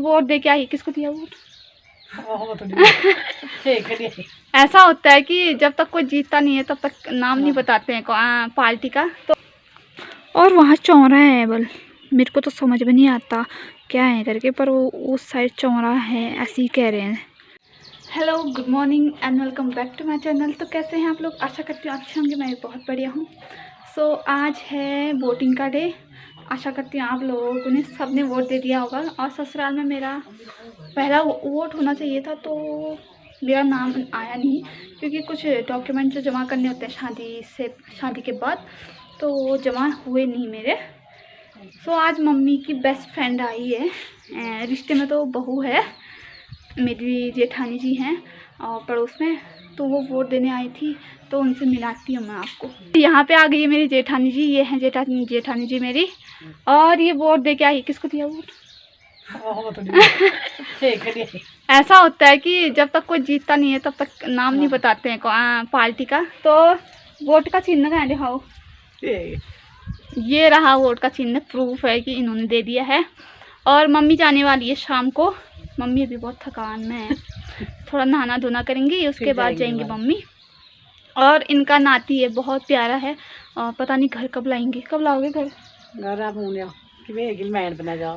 Vote दे के आई, किसको दिया वोट? ऐसा होता है कि जब तक कोई जीतता नहीं है तब तक नाम नहीं बताते हैं पार्टी का। तो और वहाँ चौरा है, बल मेरे को तो समझ में नहीं आता क्या है करके, पर वो उस साइड चौरा है ऐसे ही कह रहे हैं। Hello, good morning and welcome back to my channel. तो कैसे हैं आप लोग? आशा करती हूँ अच्छे होंगे। मैं भी बहुत बढ़िया हूँ। सो आज है वोटिंग का डे। आशा करती हूँ आप लोगों ने सब ने वोट दे दिया होगा। और ससुराल में मेरा पहला वोट होना चाहिए था, तो मेरा नाम आया नहीं क्योंकि कुछ डॉक्यूमेंट जो जमा करने होते हैं शादी के बाद, तो वो जमा हुए नहीं मेरे। सो आज मम्मी की बेस्ट फ्रेंड आई है, रिश्ते में तो बहू है, मेरी जेठानी जी हैं और पड़ोस में, तो वो वोट देने आई थी, तो उनसे मिलाती हूँ मैं आपको। यहाँ पे आ गई है मेरी जेठानी जी, ये हैं जेठानी जी मेरी, और ये वोट दे के आई। किसको दिया वोट? ऐसा होता है कि जब तक कोई जीतता नहीं है तब तक नाम नहीं बताते हैं पार्टी का। तो वोट का चिन्ह कहाँ दिखाओ? ये रहा वोट का चिन्ह, प्रूफ है कि इन्होंने दे दिया है। और मम्मी जाने वाली है शाम को। मम्मी अभी बहुत थकान में है, थोड़ा नहाना धोना करेंगी, उसके बाद जाएंगी मम्मी। और इनका नाती है, बहुत प्यारा है, और पता नहीं घर कब लाएंगे। कब लाओगे घर?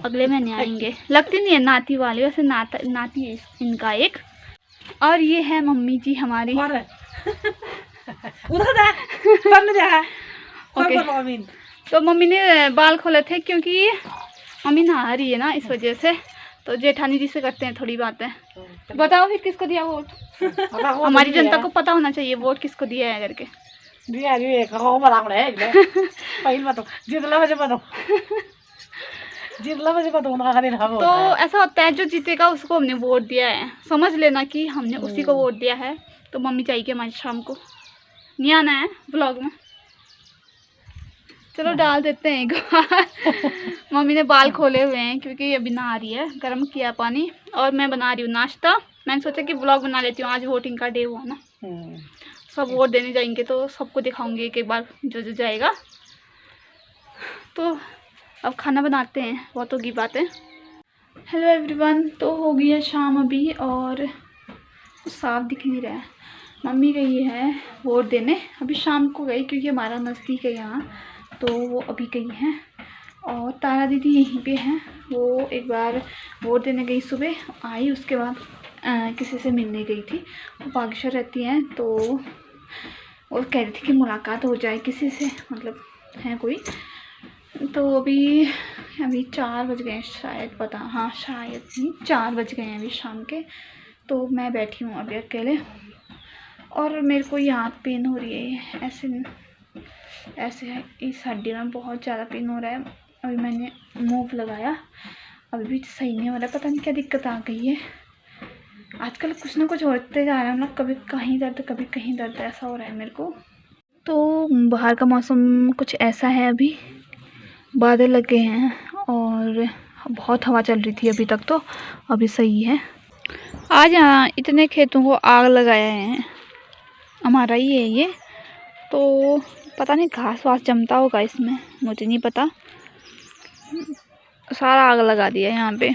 अगले महीने आएंगे। लगती नहीं है नाती वाली, वैसे नाती है इनका एक। और ये है मम्मी जी हमारी। ओके। तो मम्मी ने बाल खोले थे क्योंकि मम्मी नहा रही है ना, इस वजह से। तो जेठानी जी से करते हैं थोड़ी बातें। बताओ फिर किसको दिया वोट? हमारी जनता को पता होना चाहिए वोट किसको दिया है करके। तो ऐसा होता है, जो जीतेगा उसको हमने वोट दिया है, समझ लेना कि हमने उसी को वोट दिया है। तो मम्मी चाहिए हमारी शाम को, नहीं आना है ब्लॉग में? चलो डाल देते हैं एक बार। मम्मी ने बाल खोले हुए हैं क्योंकि अभी नहा रही है, गर्म किया पानी, और मैं बना रही हूँ नाश्ता। मैंने सोचा कि ब्लॉग बना लेती हूँ, आज वोटिंग का डे हुआ ना, सब वोट देने जाएंगे तो सबको दिखाऊंगी एक बार जो जो जाएगा। तो अब खाना बनाते हैं, बहुत होगी बातें। हेलो एवरीवन, तो हो गई है शाम अभी, और साफ दिख नहीं रहा है। मम्मी गई है वोट देने, अभी शाम को गई क्योंकि हमारा नज़दीक है यहाँ, तो वो अभी गई हैं। और तारा दीदी यहीं पे हैं, वो एक बार वोट देने गई, सुबह आई, उसके बाद किसी से मिलने गई थी। वो बागेश्वर रहती हैं, तो वो कह रही थी कि मुलाकात हो जाए किसी से, मतलब है कोई। तो अभी 4 बज गए शायद, पता, हाँ शायद नहीं 4 बज गए हैं अभी शाम के। तो मैं बैठी हूँ अभी अकेले, और मेरे को यहाँ पेन हो रही है, ऐसे है, इस हड्डी में बहुत ज़्यादा पेन हो रहा है। अभी मैंने मूव लगाया, अभी भी सही नहीं हो रहा है, पता नहीं क्या दिक्कत आ गई है। आजकल कुछ ना कुछ होते जा रहा है, मतलब कभी कहीं दर्द कभी कहीं दर्द, ऐसा हो रहा है मेरे को। तो बाहर का मौसम कुछ ऐसा है, अभी बादल लगे हैं और बहुत हवा चल रही थी अभी तक, तो अभी सही है। आज यहाँ इतने खेतों को आग लगाया है, हमारा ही है ये, तो पता नहीं घास वास जमता होगा इसमें, मुझे नहीं पता। सारा आग लगा दिया यहाँ पे।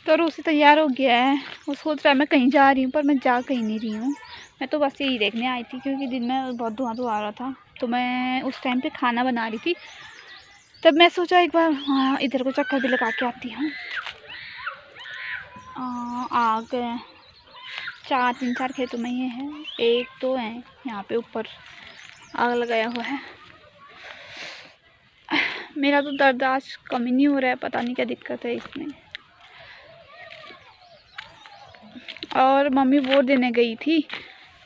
तो रूसी तैयार हो गया है, वो सोच रहा है मैं कहीं जा रही हूँ, पर मैं जा कहीं नहीं रही हूँ। मैं तो बस यही देखने आई थी क्योंकि दिन में बहुत धुआं आ रहा था, तो मैं उस टाइम पे खाना बना रही थी। तब मैं सोचा एक बार हाँ इधर को चक्कर भी लगा के आती हूँ। आग 3-4 खेतों में ये है, एक तो है यहाँ पे ऊपर आग लगाया हुआ है। मेरा तो दर्द आज कम ही नहीं हो रहा है, पता नहीं क्या दिक्कत है इसमें। और मम्मी वोट देने गई थी,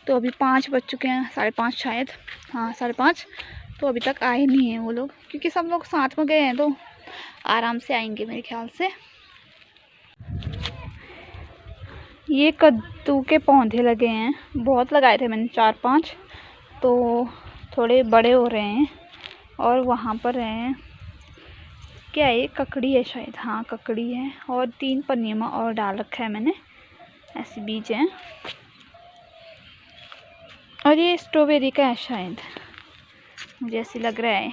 तो अभी 5 बज चुके हैं, 5:30 शायद, हाँ 5:30। तो अभी तक आए नहीं हैं वो लोग, क्योंकि सब लोग साथ में गए हैं, तो आराम से आएंगे मेरे ख्याल से। ये कद्दू के पौधे लगे हैं, बहुत लगाए थे मैंने 4-5, तो थोड़े बड़े हो रहे हैं। और वहाँ पर है क्या, ये ककड़ी है शायद, हाँ ककड़ी है, और 3 पन्नियों में और डाल रखा है मैंने, ऐसे बीज हैं। और ये स्ट्रॉबेरी का है शायद, मुझे ऐसे लग रहा है।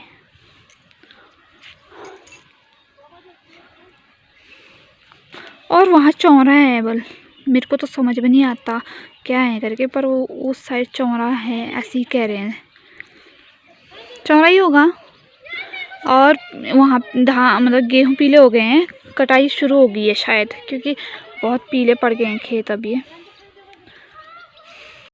और वहाँ चौरा है बल, मेरे को तो समझ में नहीं आता क्या है करके, पर वो उस साइड चौरा है ऐसे ही कह रहे हैं, चौरा ही होगा। और वहाँ मतलब गेहूँ पीले हो गए हैं, कटाई शुरू हो गई है शायद, क्योंकि बहुत पीले पड़ गए हैं खेत अब ये।